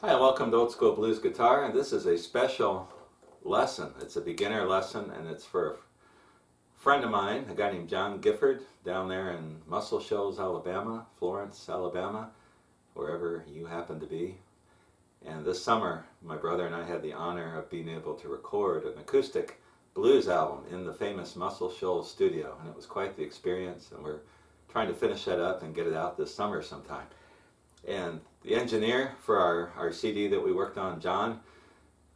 Hi, and welcome to Old School Blues Guitar, and this is a special lesson. It's a beginner lesson, and it's for a friend of mine, a guy named John Gifford, down there in Muscle Shoals, Alabama, Florence, Alabama, wherever you happen to be. And this summer, my brother and I had the honor of being able to record an acoustic blues album in the famous Muscle Shoals studio, and it was quite the experience, and we're trying to finish that up and get it out this summer sometime. And the engineer for our CD that we worked on, John,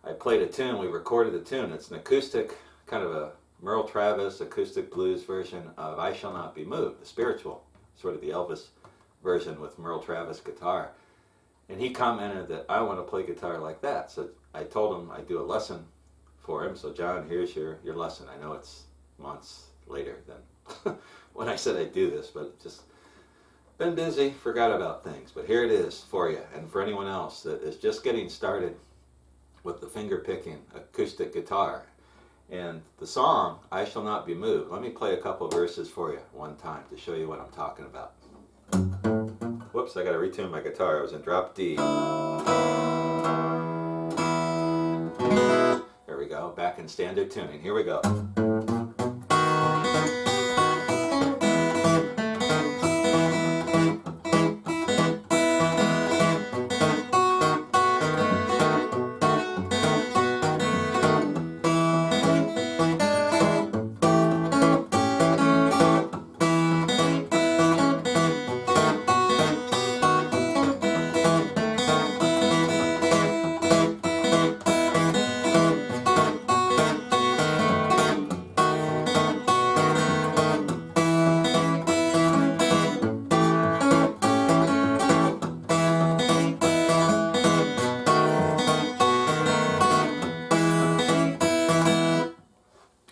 I played a tune, we recorded a tune. It's an acoustic, kind of a Merle Travis acoustic blues version of I Shall Not Be Moved, the spiritual, sort of the Elvis version with Merle Travis guitar. And he commented that I want to play guitar like that. So I told him I'd do a lesson for him. So John, here's your lesson. I know it's months later than when I said I'd do this, but just been busy, forgot about things, but here it is for you and for anyone else that is just getting started with the finger picking acoustic guitar. And the song I Shall Not Be Moved, let me play a couple of verses for you one time to show you what I'm talking about. Whoops, I gotta retune my guitar. I was in drop D. There we go, back in standard tuning. Here we go.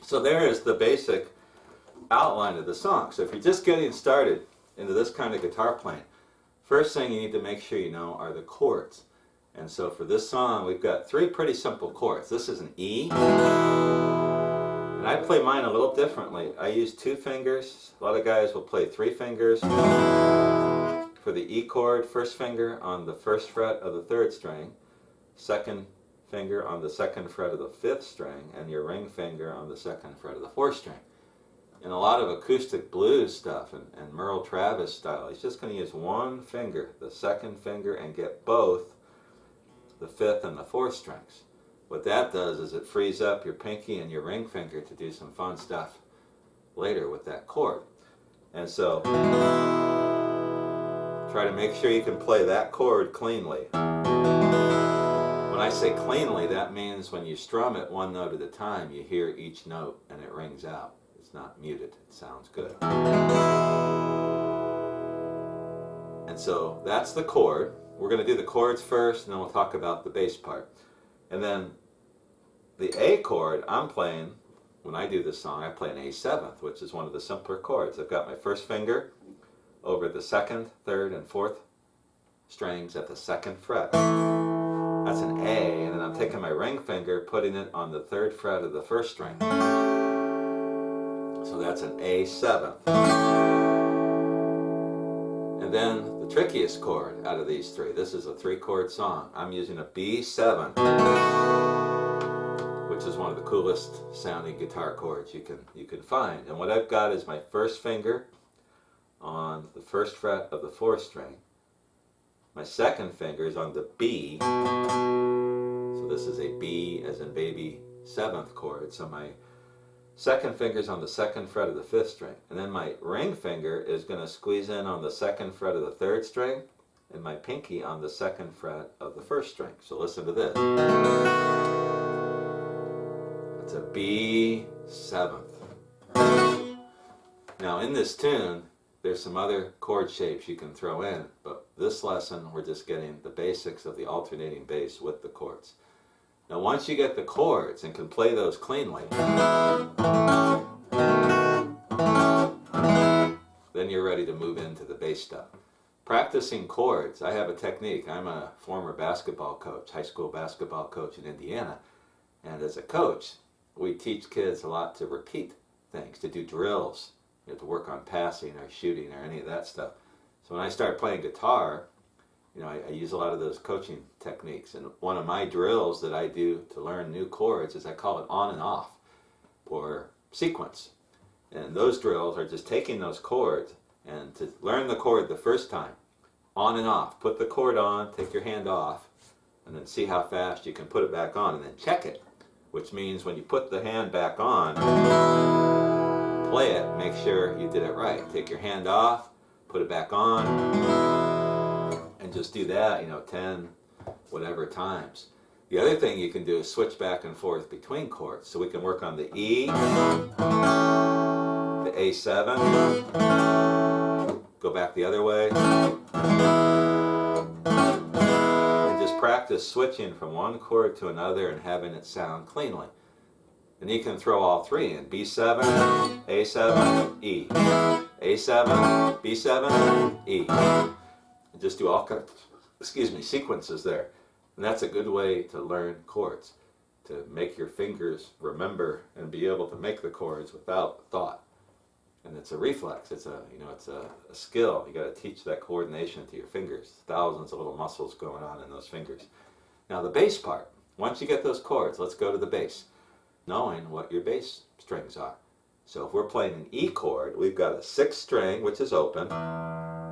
So there is the basic outline of the song. So if you're just getting started into this kind of guitar playing, first thing you need to make sure you know are the chords. And so for this song, we've got three pretty simple chords. This is an E, and I play mine a little differently. I use two fingers. A lot of guys will play three fingers. For the E chord, first finger on the first fret of the third string, second finger on the second fret of the fifth string, and your ring finger on the second fret of the fourth string. In a lot of acoustic blues stuff and Merle Travis style, he's just going to use one finger, the second finger, and get both the fifth and the fourth strings. What that does is it frees up your pinky and your ring finger to do some fun stuff later with that chord. And so try to make sure you can play that chord cleanly. When I say cleanly, that means when you strum it one note at a time, you hear each note and it rings out. It's not muted, it sounds good. And so that's the chord. We're going to do the chords first, and then we'll talk about the bass part. And then the A chord I'm playing, when I do this song, I play an A7th, which is one of the simpler chords. I've got my first finger over the second, third, and fourth strings at the second fret. That's an A, and then I'm taking my ring finger, putting it on the third fret of the first string. So that's an A7th. And then the trickiest chord out of these three, this is a three-chord song. I'm using a B7, which is one of the coolest sounding guitar chords you can find. And what I've got is my first finger on the first fret of the fourth string. My second finger is on the B, so this is a B as in baby 7th chord, so my second finger is on the second fret of the fifth string, and then my ring finger is going to squeeze in on the second fret of the third string, and my pinky on the second fret of the first string. So listen to this. It's a B7th. Now in this tune, there's some other chord shapes you can throw in, but this lesson we're just getting the basics of the alternating bass with the chords. Now once you get the chords and can play those cleanly, then you're ready to move into the bass stuff. Practicing chords, I have a technique. I'm a former basketball coach, high school basketball coach in Indiana, and as a coach we teach kids a lot to repeat things, to do drills. You have to work on passing or shooting or any of that stuff. So when I start playing guitar, I use a lot of those coaching techniques. And one of my drills that I do to learn new chords is I call it on and off, or sequence. And those drills are just taking those chords, and to learn the chord the first time, on and off. Put the chord on, take your hand off, and then see how fast you can put it back on, and then check it, which means when you put the hand back on, play it, make sure you did it right. Take your hand off, put it back on, and just do that, 10 whatever times. The other thing you can do is switch back and forth between chords. So we can work on the E, the A7, go back the other way, and just practice switching from one chord to another and having it sound cleanly. And you can throw all three in: B7, A7, E, A7, B7, E. And just do all kinds, sequences there. And that's a good way to learn chords, to make your fingers remember and be able to make the chords without thought. And it's a reflex. It's a skill. You got to teach that coordination to your fingers. Thousands of little muscles going on in those fingers. Now the bass part. Once you get those chords, let's go to the bass, knowing what your bass strings are. So if we're playing an E chord, we've got a 6th string, which is open.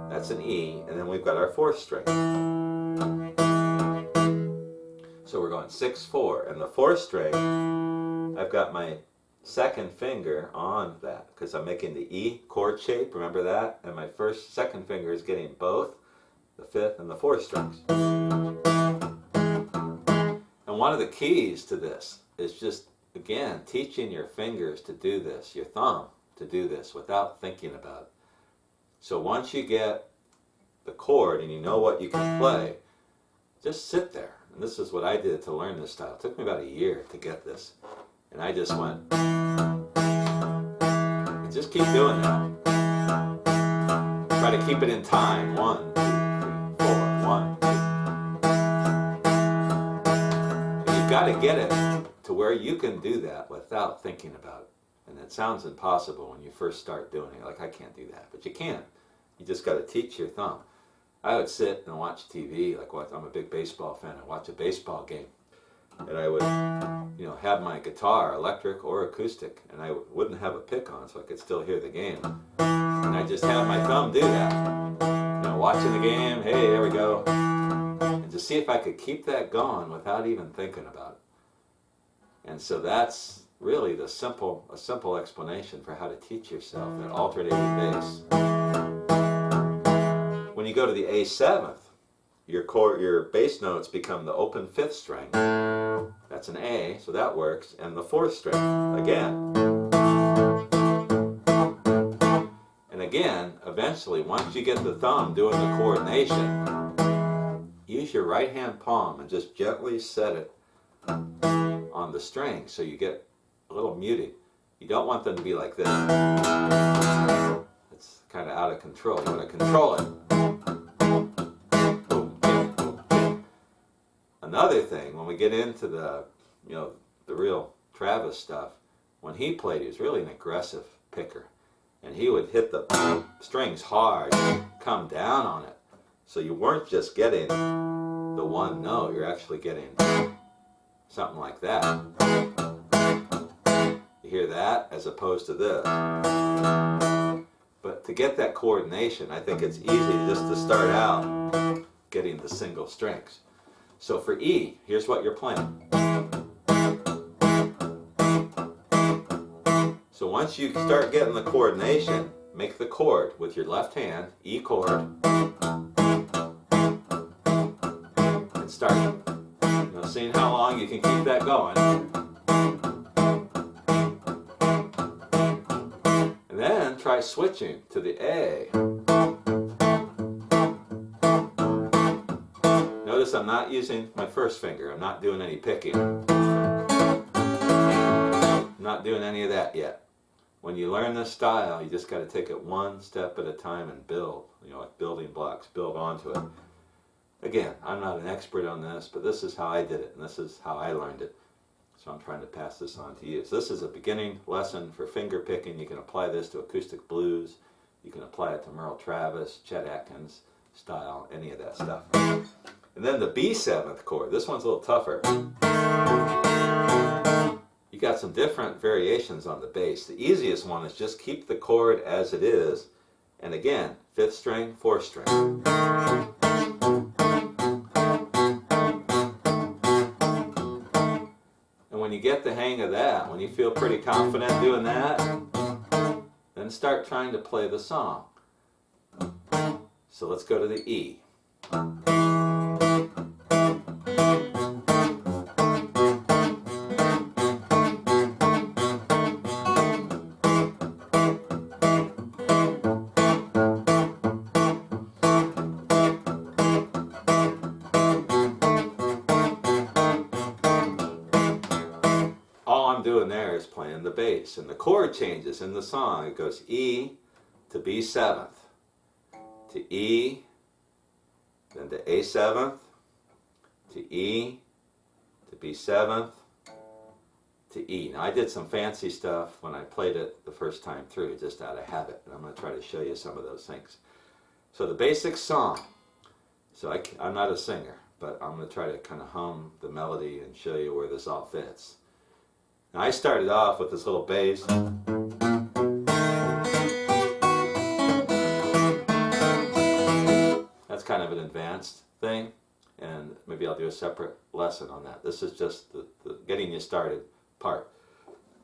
That's an E, and then we've got our 4th string. So we're going 6, 4, and the 4th string, I've got my 2nd finger on that because I'm making the E chord shape, remember that? And my 2nd finger is getting both the 5th and the 4th strings. And one of the keys to this is just, again, teaching your fingers to do this, your thumb to do this without thinking about it. So once you get the chord and you know what you can play, just sit there. And this is what I did to learn this style. It took me about a year to get this. And I just went, and just keep doing that. Try to keep it in time. 1, 2, 3, 4, 1, 2. And you've got to get it to where you can do that without thinking about it. And it sounds impossible when you first start doing it. Like, I can't do that. But you can. You just got to teach your thumb. I would sit and watch TV. I'm a big baseball fan. I watch a baseball game. And I would, have my guitar, electric or acoustic, and I wouldn't have a pick on so I could still hear the game. And I just have my thumb do that. Watching the game, hey, there we go. And just see if I could keep that going without even thinking about it. And so that's really a simple explanation for how to teach yourself that alternating bass. When you go to the A7th, your bass notes become the open 5th string. That's an A, so that works, and the 4th string again. And again, eventually, once you get the thumb doing the coordination, use your right hand palm and just gently set it on the string so you get a little muted. You don't want them to be like this. It's kind of out of control. You want to control it. Another thing, when we get into the real Travis stuff, when he played, he was really an aggressive picker. And he would hit the strings hard, come down on it. So you weren't just getting the one note, you're actually getting something like that. You hear that as opposed to this. But to get that coordination, I think it's easy just to start out getting the single strings. So for E, here's what you're playing. So once you start getting the coordination, make the chord with your left hand, E chord, and start seeing how long you can keep that going. And then try switching to the A. Notice I'm not using my 1st finger. I'm not doing any picking. I'm not doing any of that yet. When you learn this style, you just got to take it one step at a time and build, like building blocks, build onto it. Again, I'm not an expert on this, but this is how I did it, and this is how I learned it. So I'm trying to pass this on to you. So this is a beginning lesson for finger picking. You can apply this to acoustic blues. You can apply it to Merle Travis, Chet Atkins, style, any of that stuff. And then the B7th chord, this one's a little tougher. You got some different variations on the bass. The easiest one is just keep the chord as it is, and again, 5th string, 4th string. And when you get the hang of that, when you feel pretty confident doing that, then start trying to play the song. So let's go to the E. All I'm doing there is playing the bass, and the chord changes in the song. It goes E to B7th, to E, then to A7th, to E, to B7th, to E. Now I did some fancy stuff when I played it the first time through, just out of habit, and I'm going to try to show you some of those things. So the basic song, so I'm not a singer, but I'm going to try to kind of hum the melody and show you where this all fits. Now I started off with this little bass. That's kind of an advanced thing, and maybe I'll do a separate lesson on that. This is just the getting you started part.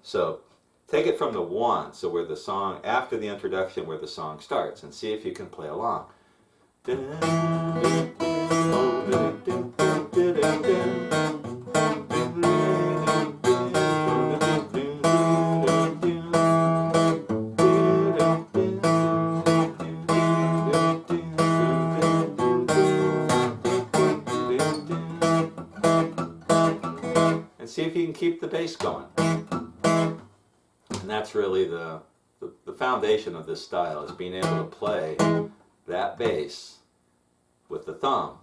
So take it from the 1, so where the song, after the introduction where the song starts, and see if you can play along. And see if you can keep the bass going. And that's really the foundation of this style, is being able to play that bass with the thumb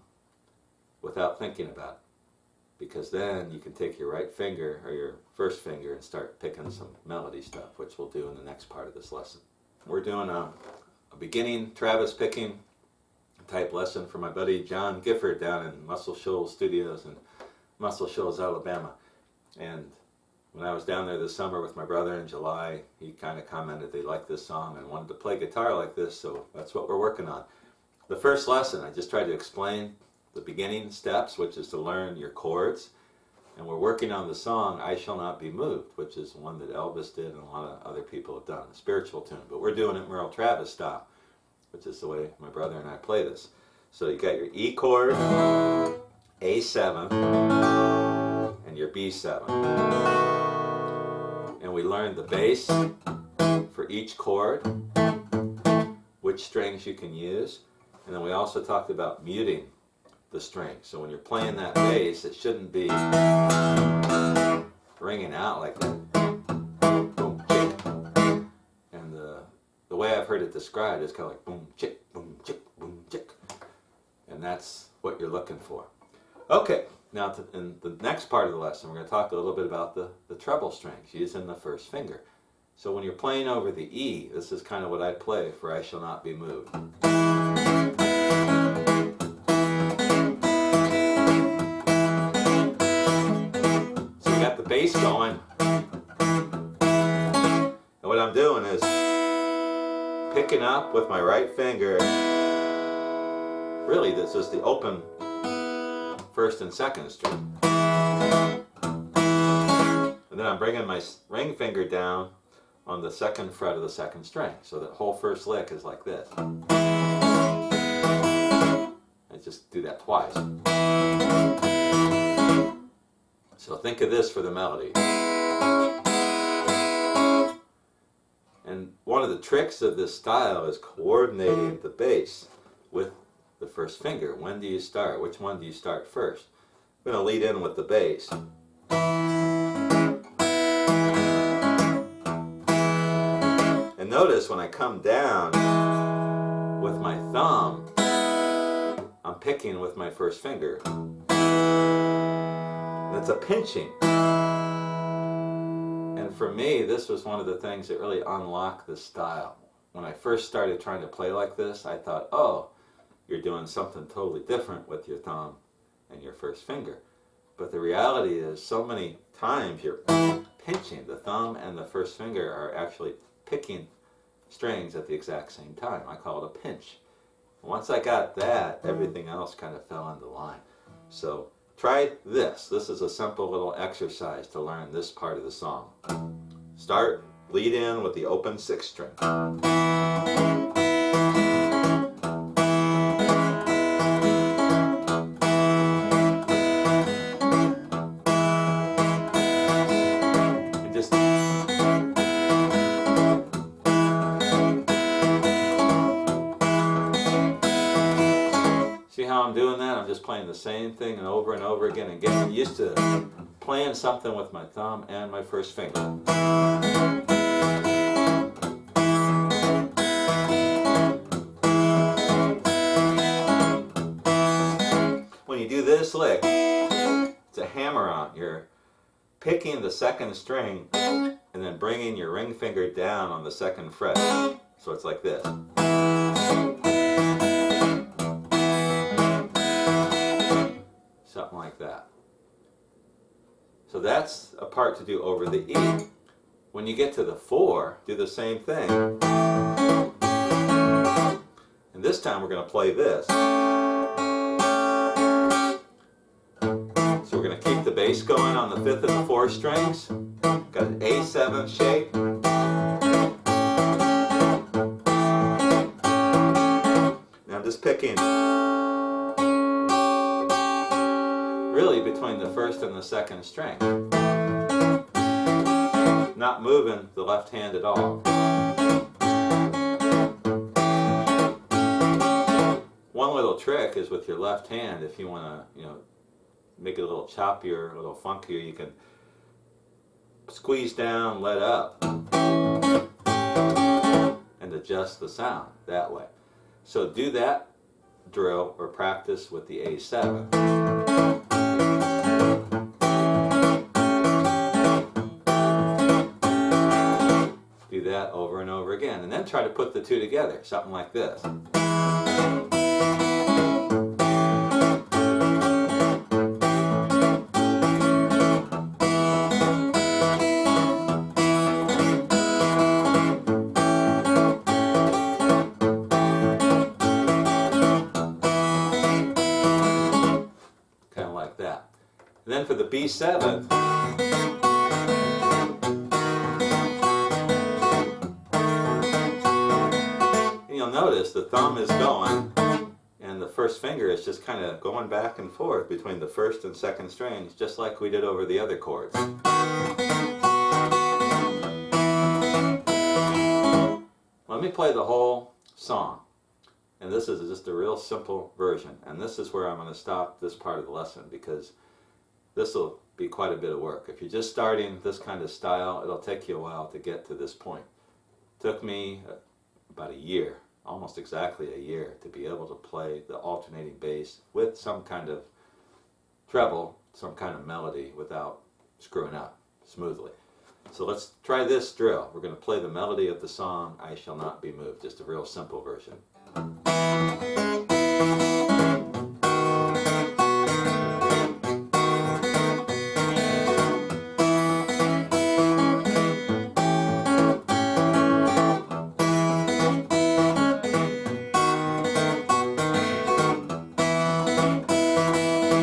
without thinking about it. Because then you can take your right finger or your first finger and start picking some melody stuff, which we'll do in the next part of this lesson. We're doing a beginning Travis picking type lesson for my buddy John Gifford down in Muscle Shoals Studios in Muscle Shoals, Alabama. And when I was down there this summer with my brother in July, he kind of commented they liked this song and wanted to play guitar like this, so that's what we're working on. The first lesson, I just tried to explain the beginning steps, which is to learn your chords, and we're working on the song I Shall Not Be Moved, which is one that Elvis did and a lot of other people have done, a spiritual tune, but we're doing it Merle Travis style, which is the way my brother and I play this. So you got your E chord, A7, and your B7. And we learned the bass for each chord, which strings you can use, and then we also talked about muting the string. So when you're playing that bass, it shouldn't be ringing out like that. Boom, chick. And the way I've heard it described is kind of like boom, chick, boom, chick, boom, chick. And that's what you're looking for. Okay, now in the next part of the lesson, we're going to talk a little bit about the treble strings, using the first finger. So when you're playing over the E, this is kind of what I play for I Shall Not Be Moved. So we got the bass going. And what I'm doing is picking up with my right finger. Really, this is the open first and second string. And then I'm bringing my ring finger down on the second fret of the second string. So that whole first lick is like this. I just do that twice. So think of this for the melody. And one of the tricks of this style is coordinating the bass with the first finger. When do you start? Which one do you start first? I'm going to lead in with the bass. And notice when I come down with my thumb, I'm picking with my first finger. And it's a pinching. And for me, this was one of the things that really unlocked the style. When I first started trying to play like this, I thought, oh, you're doing something totally different with your thumb and your first finger. But the reality is, so many times you're pinching. The thumb and the first finger are actually picking strings at the exact same time. I call it a pinch. Once I got that, everything else kind of fell into line. So try this. This is a simple little exercise to learn this part of the song. Start, lead in with the open 6th string. And just see how I'm doing that? I'm just playing the same thing and over again and getting used to playing something with my thumb and my first finger. When you do this lick, it's a hammer-on. You're picking the 2nd string and then bringing your ring finger down on the 2nd fret. So it's like this. Something like that. So that's a part to do over the E. When you get to the 4, do the same thing. And this time we're going to play this. So we're going to keep the bass going on the 5th and the 4th strings. Got an A7 shape. Now I'm just picking really between the 1st and the 2nd string. Not moving the left hand at all. One little trick is with your left hand, if you want to, make it a little choppier, a little funkier, you can squeeze down, let up, and adjust the sound that way. So do that drill or practice with the A7. Do that over and over again, and then try to put the two together, something like this. Kind of like that. And then for the B7, you'll notice the thumb is going and the first finger is just kind of going back and forth between the 1st and 2nd strings, just like we did over the other chords. Let me play the whole song. And this is just a real simple version. And this is where I'm going to stop this part of the lesson, because this will be quite a bit of work. If you're just starting this kind of style, it'll take you a while to get to this point. It took me about a year, almost exactly a year, to be able to play the alternating bass with some kind of treble, some kind of melody without screwing up smoothly. So let's try this drill. We're going to play the melody of the song, I Shall Not Be Moved, just a real simple version.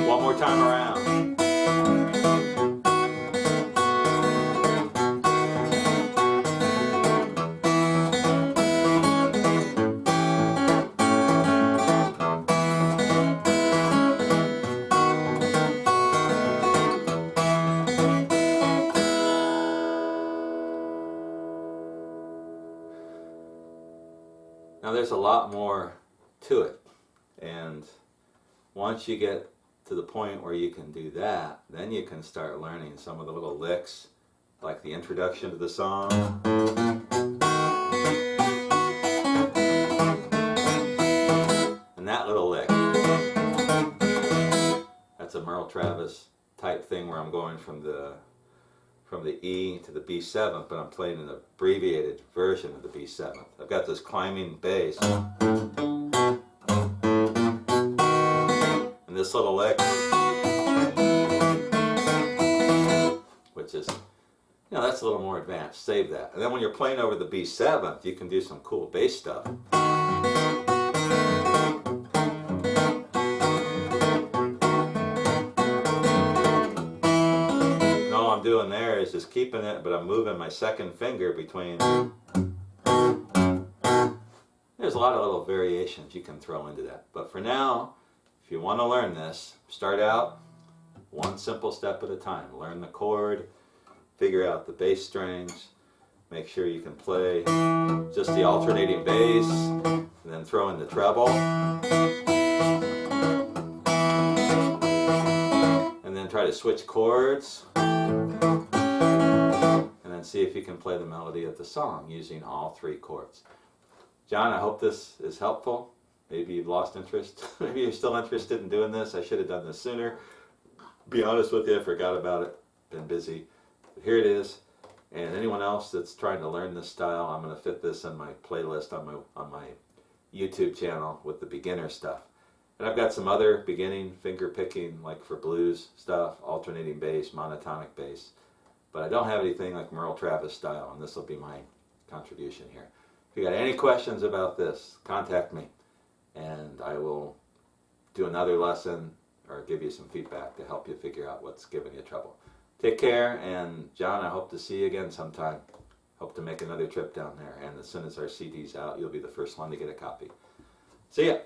One more time around. Now there's a lot more to it, and once you get to the point where you can do that, then you can start learning some of the little licks, like the introduction to the song. And that little lick, that's a Merle Travis type thing where I'm going from the E to the B7th, but I'm playing an abbreviated version of the B7th. I've got this climbing bass. this little lick, which is, that's a little more advanced. Save that. And then when you're playing over the B7th, you can do some cool bass stuff. And all I'm doing there is just keeping it, but I'm moving my second finger between. There's a lot of little variations you can throw into that. But for now, if you want to learn this, start out one simple step at a time. Learn the chord, figure out the bass strings, make sure you can play just the alternating bass, and then throw in the treble. And then try to switch chords. And then see if you can play the melody of the song using all three chords. John, I hope this is helpful. Maybe you've lost interest. Maybe you're still interested in doing this. I should have done this sooner. Be honest with you, I forgot about it. Been busy. But here it is. And anyone else that's trying to learn this style, I'm going to fit this in my playlist on my YouTube channel with the beginner stuff. And I've got some other beginning finger picking, like for blues stuff, alternating bass, monotonic bass. But I don't have anything like Merle Travis style, and this will be my contribution here. If you got any questions about this, contact me, and I will do another lesson or give you some feedback to help you figure out what's giving you trouble. Take care, and John, I hope to see you again sometime. Hope to make another trip down there, and as soon as our CD's out, you'll be the first one to get a copy. See ya!